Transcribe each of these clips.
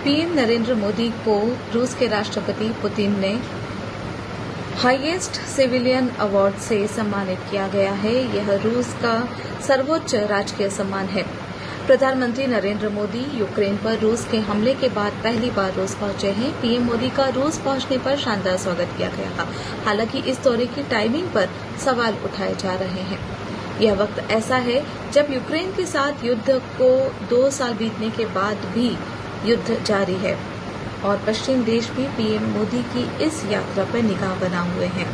PM Narendra Modi को रूस के राष्ट्रपति पुतिन ने हाईएस्ट सिविलियन अवार्ड से सम्मानित किया गया है। यह रूस का सर्वोच्च राजकीय सम्मान है। प्रधानमंत्री नरेंद्र मोदी यूक्रेन पर रूस के हमले के बाद पहली बार रूस पहुंचे हैं। पीएम मोदी का रूस पहुंचने पर शानदार स्वागत किया गया था। हालांकि इस दौरे की टाइमिंग पर सवाल उठाए जा रहे हैं। यह वक्त ऐसा है जब यूक्रेन के साथ युद्ध को 2 साल बीतने के बाद भी युद्ध जारी है और पश्चिम देश भी पीएम मोदी की इस यात्रा पर निगाह बना हुए हैं।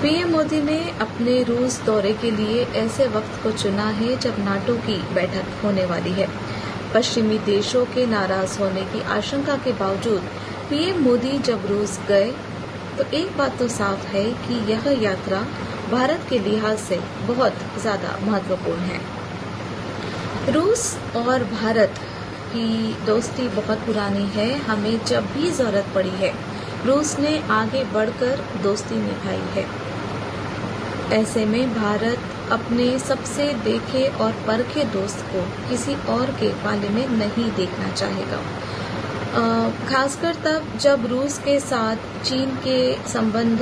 पीएम मोदी ने अपने रूस दौरे के लिए ऐसे वक्त को चुना है जब नाटो की बैठक होने वाली है। पश्चिमी देशों के नाराज होने की आशंका के बावजूद पीएम मोदी जब रूस गए तो एक बात तो साफ है कि यह यात्रा भारत के लिहाज से बहुत ज्यादा महत्वपूर्ण है। रूस और भारत की दोस्ती बहुत पुरानी है। हमें जब भी जरूरत पड़ी है रूस ने आगे बढ़कर दोस्ती निभाई है। ऐसे में भारत अपने सबसे देखे और परखे दोस्त को किसी और के पाले में नहीं देखना चाहेगा, खासकर तब जब रूस के साथ चीन के संबंध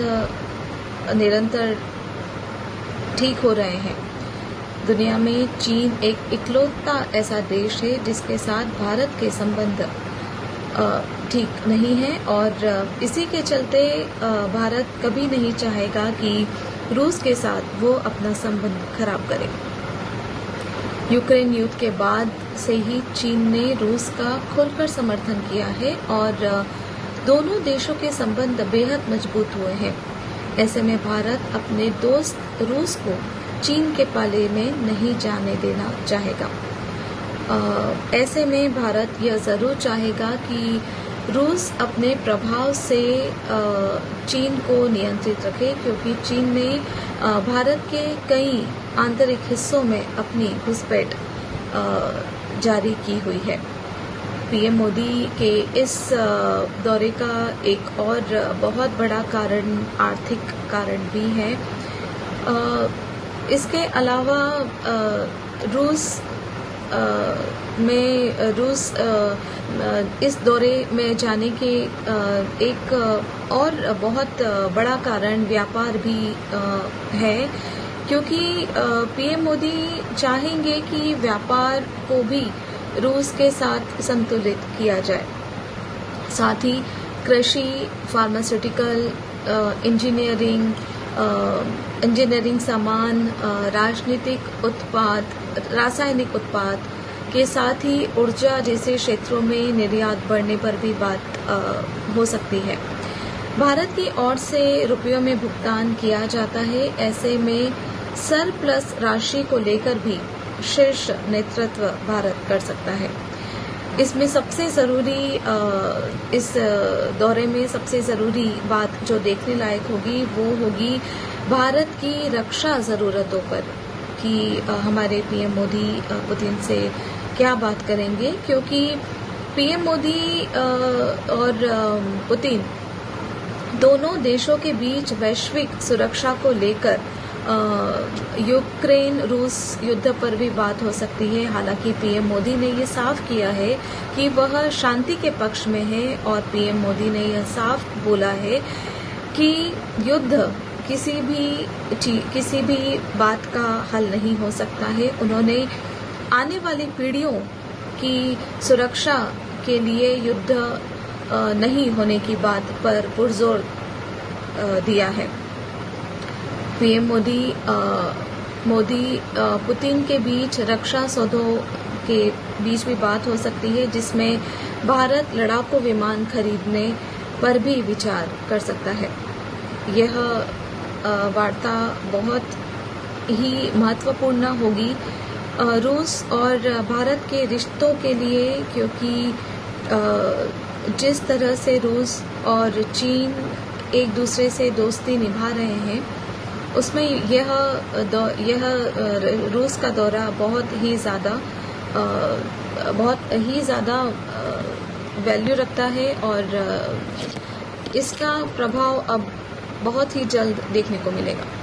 निरंतर ठीक हो रहे हैं। दुनिया में चीन एक इकलौता ऐसा देश है जिसके साथ भारत के संबंध ठीक नहीं है और इसी के चलते भारत कभी नहीं चाहेगा कि रूस के साथ वो अपना संबंध खराब करे। यूक्रेन युद्ध के बाद से ही चीन ने रूस का खुलकर समर्थन किया है और दोनों देशों के संबंध बेहद मजबूत हुए हैं। ऐसे में भारत अपने दोस्त रूस को चीन के पाले में नहीं जाने देना चाहेगा। ऐसे में भारत यह जरूर चाहेगा कि रूस अपने प्रभाव से चीन को नियंत्रित रखे, क्योंकि चीन ने भारत के कई आंतरिक हिस्सों में अपनी घुसपैठ जारी की हुई है। पीएम मोदी के इस दौरे का एक और बहुत बड़ा कारण आर्थिक कारण भी है। इसके अलावा रूस इस दौरे में जाने के एक और बहुत बड़ा कारण व्यापार भी है, क्योंकि पीएम मोदी चाहेंगे कि व्यापार को भी रूस के साथ संतुलित किया जाए। साथ ही कृषि, फार्मास्यूटिकल, इंजीनियरिंग सामान, राजनीतिक उत्पाद, रासायनिक उत्पाद के साथ ही ऊर्जा जैसे क्षेत्रों में निर्यात बढ़ने पर भी बात हो सकती है। भारत की ओर से रुपयों में भुगतान किया जाता है। ऐसे में सरप्लस राशि को लेकर भी शीर्ष नेतृत्व भारत कर सकता है। इसमें सबसे जरूरी इस दौरे में सबसे जरूरी बात जो देखने लायक होगी वो होगी भारत की रक्षा जरूरतों पर कि हमारे पीएम मोदी पुतिन से क्या बात करेंगे, क्योंकि पीएम मोदी और पुतिन दोनों देशों के बीच वैश्विक सुरक्षा को लेकर यूक्रेन रूस युद्ध पर भी बात हो सकती है। हालांकि पीएम मोदी ने ये साफ किया है कि वह शांति के पक्ष में है और पीएम मोदी ने यह साफ बोला है कि युद्ध किसी भी बात का हल नहीं हो सकता है। उन्होंने आने वाली पीढ़ियों की सुरक्षा के लिए युद्ध नहीं होने की बात पर पुरजोर दिया है। पीएम मोदी पुतिन के बीच रक्षा सौदों के बीच भी बात हो सकती है, जिसमें भारत लड़ाकू विमान खरीदने पर भी विचार कर सकता है। यह वार्ता बहुत ही महत्वपूर्ण होगी रूस और भारत के रिश्तों के लिए, क्योंकि जिस तरह से रूस और चीन एक दूसरे से दोस्ती निभा रहे हैं उसमें यह रूस का दौरा बहुत ही ज़्यादा वैल्यू रखता है और इसका प्रभाव अब बहुत ही जल्द देखने को मिलेगा।